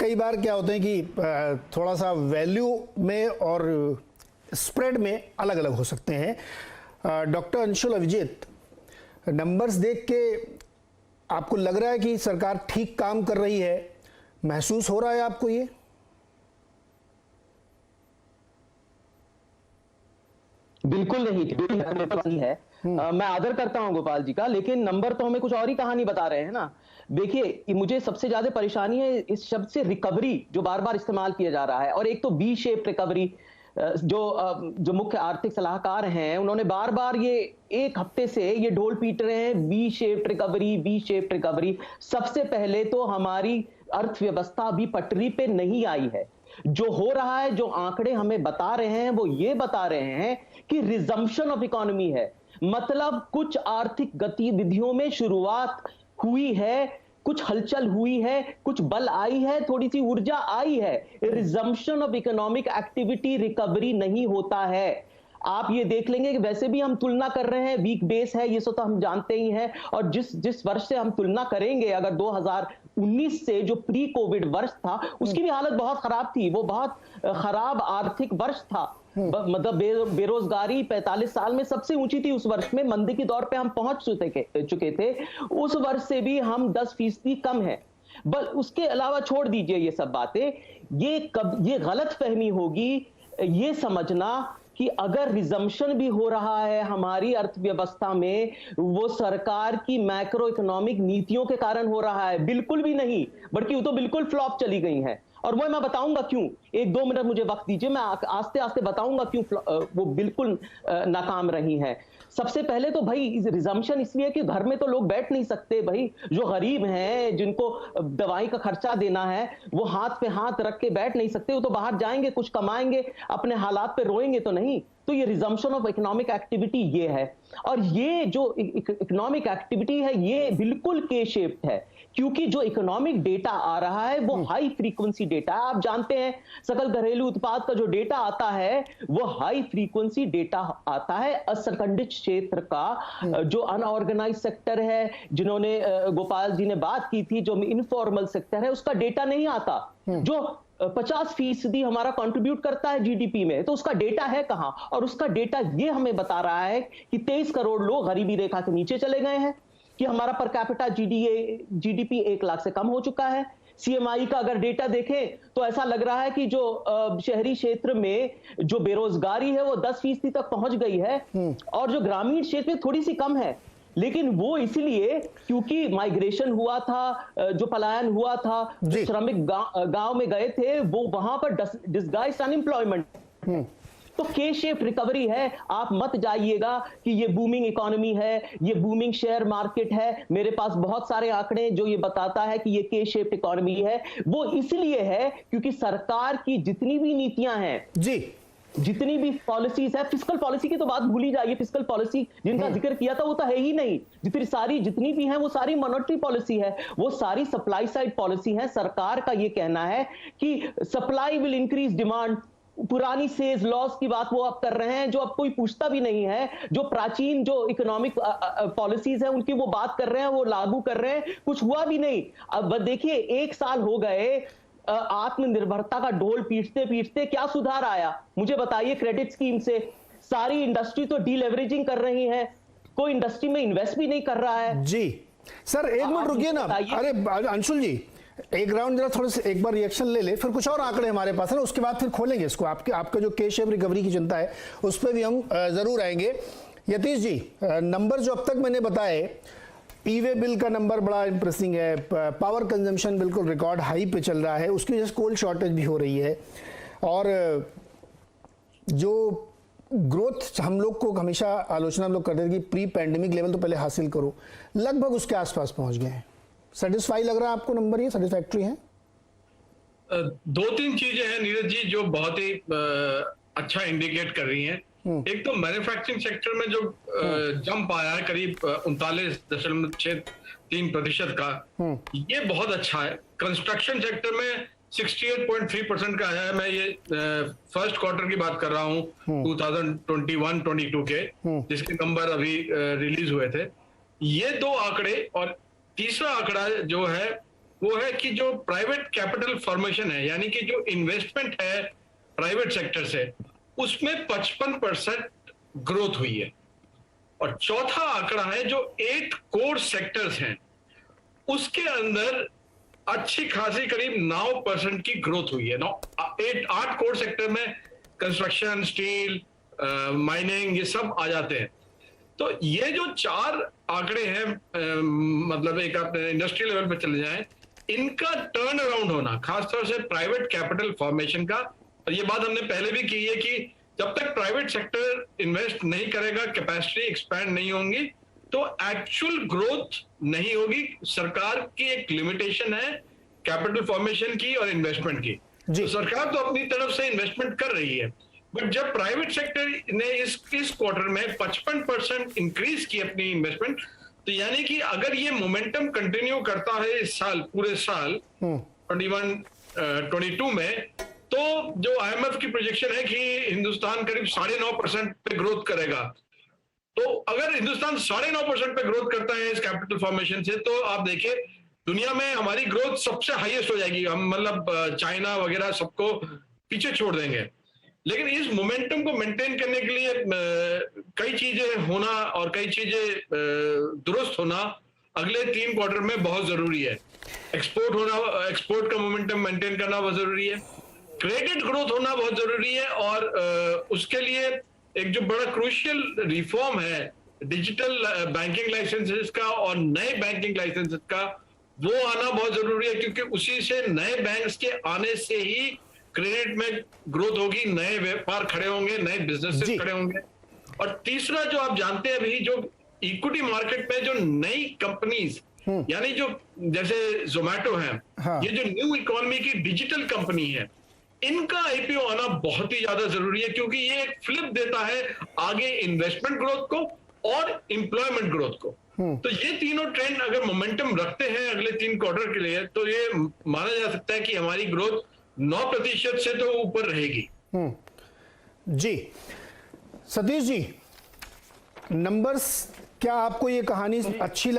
कई बार क्या होते हैं कि थोड़ा सा वैल्यू में और स्प्रेड में अलग अलग हो सकते हैं। डॉक्टर अंशुल अभिजीत, नंबर्स देख के आपको लग रहा है कि सरकार ठीक काम कर रही है, महसूस हो रहा है आपको ये? बिल्कुल नहीं है। मैं आदर करता हूं गोपाल जी का, लेकिन नंबर तो हमें कुछ और ही कहानी बता रहे हैं ना। देखिए, मुझे सबसे ज्यादा परेशानी है इस शब्द से रिकवरी जो बार बार इस्तेमाल किया जा रहा है, और एक तो बी शेप रिकवरी जो मुख्य आर्थिक सलाहकार हैं उन्होंने बार बार ये एक हफ्ते से ये ढोल पीट रहे हैं, B shape recovery, B shape recovery. सबसे पहले तो हमारी अर्थव्यवस्था अभी पटरी पे नहीं आई है। जो हो रहा है, जो आंकड़े हमें बता रहे हैं वो ये बता रहे हैं कि रिजम्पशन ऑफ इकोनॉमी है, मतलब कुछ आर्थिक गतिविधियों में शुरुआत हुई है, कुछ हलचल हुई है, कुछ बल आई है, थोड़ी सी ऊर्जा आई है। Resumption of economic activity recovery नहीं होता है। आप ये देख लेंगे कि वैसे भी हम तुलना कर रहे हैं, वीक बेस है, ये तो हम जानते ही हैं। और जिस वर्ष से हम तुलना करेंगे, अगर 2019 से जो प्री कोविड वर्ष था उसकी भी हालत बहुत खराब थी, वो बहुत खराब आर्थिक वर्ष था। मतलब बेरोजगारी 45 साल में सबसे ऊंची थी उस वर्ष में, मंदी के दौर पे हम पहुंच चुके थे। उस वर्ष से भी हम 10% कम है। बस उसके अलावा छोड़ दीजिए ये सब बातें। ये गलत फहमी होगी ये समझना कि अगर रिजम्पशन भी हो रहा है हमारी अर्थव्यवस्था में, वो सरकार की मैक्रो इकोनॉमिक नीतियों के कारण हो रहा है। बिल्कुल भी नहीं, बल्कि वो तो बिल्कुल फ्लॉप चली गई हैं। और वो मैं बताऊंगा क्यों। 1-2 मिनट मुझे वक्त दीजिए, मैं आस्ते आस्ते बताऊंगा क्यों वो बिल्कुल नाकाम रही हैं। सबसे पहले तो भाई रिजम्पशन इसलिए कि घर में तो लोग बैठ नहीं सकते भाई। जो गरीब हैं, जिनको दवाई का खर्चा देना है, वो हाथ पे हाथ रख के बैठ नहीं सकते, वो तो बाहर जाएंगे, कुछ कमाएंगे, अपने हालात पे रोएंगे तो नहीं। तो ये रिजम्पशन ऑफ इकोनॉमिक एक्टिविटी ये है। और ये जो इकोनॉमिक एक्टिविटी है ये बिल्कुल के शेप्ड है, क्योंकि जो इकोनॉमिक डेटा आ रहा है वो हाई फ्रीक्वेंसी डेटा है। आप जानते हैं सकल घरेलू उत्पाद का जो डेटा आता है वो हाई फ्रीक्वेंसी डेटा आता है। असंगठित क्षेत्र का जो अनऑर्गेनाइज सेक्टर है, जिन्होंने गोपाल जी ने बात की थी, जो इनफॉर्मल सेक्टर है, उसका डेटा नहीं आता। जो 50% हमारा कंट्रीब्यूट करता है जीडीपी में, तो उसका डेटा है कहां? और उसका डेटा ये हमें बता रहा है कि 23 करोड़ लोग गरीबी रेखा के नीचे चले गए हैं, कि हमारा पर कैपिटा जीडीपी 1 लाख से कम हो चुका है। सीएमआई का अगर डेटा देखें तो ऐसा लग रहा है कि जो शहरी क्षेत्र में जो बेरोजगारी है वो 10% तक पहुंच गई है, और जो ग्रामीण क्षेत्र में थोड़ी सी कम है। लेकिन वो इसलिए क्योंकि माइग्रेशन हुआ था, जो पलायन हुआ था, जो श्रमिक गांव में गए थे, वो वहां पर डिस्गाइज्ड अनएम्प्लॉयमेंट। तो के शेप रिकवरी है। आप मत जाइएगा कि ये बूमिंग इकोनॉमी है, ये बूमिंग शेयर मार्केट है। मेरे पास बहुत सारे आंकड़े जो ये बताता है कि ये के शेप इकोनॉमी है। वो इसलिए है क्योंकि सरकार की जितनी भी नीतियां हैं जी, जितनी भी पॉलिसीज है, फिस्कल पॉलिसी की तो बात भूल ही जाइए। फिस्कल पॉलिसी जिनका जिक्र किया था वो तो है ही नहीं। जितनी भी है वो सारी मॉनेटरी पॉलिसी है, वो सारी सप्लाई साइड पॉलिसी है। सरकार का ये कहना है कि सप्लाई विल इंक्रीज डिमांड। पुरानी सेज लॉस की बात वो अब कर रहे हैं, जो अब कोई पूछता भी नहीं है। जो प्राचीन जो इकोनॉमिक पॉलिसीज है उनकी वो बात कर रहे हैं, वो लागू कर रहे हैं, कुछ हुआ भी नहीं। अब देखिए 1 साल हो गए आत्मनिर्भरता का ढोल पीटते पीटते, क्या सुधार आया? मुझे बताइए। क्रेडिट स्कीम से सारी इंडस्ट्री तो डीलेवरेजिंग कर रही है, कोई इंडस्ट्री में इन्वेस्ट भी नहीं कर रहा है। जी सर, एक मिनट रुकिए ना। अरे अंशुल जी, एक राउंड जरा थोड़ा सा एक बार रिएक्शन ले ले, फिर कुछ और आंकड़े हमारे पास है ना, उसके बाद फिर खोलेंगे इसको। आपका जो के शेप रिकवरी की चिंता है उस पर भी हम जरूर आएंगे। यतीश जी, नंबर जो अब तक मैंने बताए, ई-वे बिल का नंबर बड़ा इंप्रेसिंग है, पावर कंजम्पशन बिल्कुल रिकॉर्ड हाई पे चल रहा है, उसकी वजह से कोल शॉर्टेज भी हो रही है, और जो ग्रोथ हम लोग को हमेशा आलोचना हम लोग करते थे कि प्री पैंडेमिक लेवल तो पहले हासिल करो, लगभग उसके आसपास पहुंच गए हैं। सेटिस्फाई लग रहा है आपको नंबर? ये सेटिस्फैक्ट्री है? 2-3 चीजें हैं नीरज जी जो बहुत ही अच्छा इंडिकेट कर रही हैं। एक तो मैन्युफैक्चरिंग सेक्टर में जो जंप आया है करीब 39.63% का, ये बहुत अच्छा है। कंस्ट्रक्शन सेक्टर में 68.3% का है। मैं ये फर्स्ट क्वार्टर की बात कर रहा हूँ 2021-22 के, जिसके नंबर अभी रिलीज हुए थे। ये 2 आंकड़े, और तीसरा आंकड़ा जो है वो है कि जो प्राइवेट कैपिटल फॉर्मेशन है, यानी कि जो इन्वेस्टमेंट है प्राइवेट सेक्टर से, उसमें 55% ग्रोथ हुई है। और चौथा आंकड़ा है जो 8 कोर सेक्टर्स हैं, उसके अंदर अच्छी खासी करीब 9% की ग्रोथ हुई है। 8 कोर सेक्टर में कंस्ट्रक्शन, स्टील, माइनिंग, ये सब आ जाते हैं। तो ये जो 4 आंकड़े हैं, मतलब एक आप इंडस्ट्री लेवल पे चले जाएं, इनका टर्न अराउंड होना, खासतौर से प्राइवेट कैपिटल फॉर्मेशन का, और ये बात हमने पहले भी की है कि जब तक प्राइवेट सेक्टर इन्वेस्ट नहीं करेगा, कैपेसिटी एक्सपैंड नहीं होंगी, तो एक्चुअल ग्रोथ नहीं होगी। सरकार की एक लिमिटेशन है कैपिटल फॉर्मेशन की और इन्वेस्टमेंट की। तो सरकार तो अपनी तरफ से इन्वेस्टमेंट कर रही है, बट जब प्राइवेट सेक्टर ने इस क्वार्टर में 55% इंक्रीज की अपनी इन्वेस्टमेंट, तो यानी कि अगर ये मोमेंटम कंटिन्यू करता है इस साल, पूरे साल 21-22 में, तो जो आईएमएफ की प्रोजेक्शन है कि हिंदुस्तान करीब 9.5% पे ग्रोथ करेगा। तो अगर हिंदुस्तान 9.5% पे ग्रोथ करता है इस कैपिटल फॉर्मेशन से, तो आप देखिए दुनिया में हमारी ग्रोथ सबसे हाईएस्ट हो जाएगी। हम मतलब चाइना वगैरह सबको पीछे छोड़ देंगे। लेकिन इस मोमेंटम को मेंटेन करने के लिए कई चीजें होना और कई चीजें दुरुस्त होना अगले 3 क्वार्टर में बहुत जरूरी है। एक्सपोर्ट होना, एक्सपोर्ट का मोमेंटम मेंटेन करना बहुत जरूरी है, क्रेडिट ग्रोथ होना बहुत जरूरी है, और उसके लिए एक जो बड़ा क्रूशियल रिफॉर्म है डिजिटल बैंकिंग लाइसेंसेस का और नए बैंकिंग लाइसेंसेस का, वो आना बहुत जरूरी है, क्योंकि उसी से नए बैंक्स के आने से ही क्रेडिट में ग्रोथ होगी, नए व्यापार खड़े होंगे, नए बिजनेसेस खड़े होंगे। और तीसरा जो आप जानते हैं अभी जो इक्विटी मार्केट में जो नई कंपनीज, यानी जो जैसे जोमेटो है, ये जो न्यू इकोनॉमी की डिजिटल कंपनी है, इनका आईपीओ आना बहुत ही ज्यादा जरूरी है, क्योंकि ये एक फ्लिप देता है आगे इन्वेस्टमेंट ग्रोथ को और एम्प्लॉयमेंट ग्रोथ को। तो ये तीनों ट्रेंड अगर मोमेंटम रखते हैं अगले 3 क्वार्टर के लिए, तो ये माना जा सकता है कि हमारी ग्रोथ 9% से तो ऊपर रहेगी। जी सतीश जी, नंबर्स, क्या आपको ये कहानी अच्छी लग रही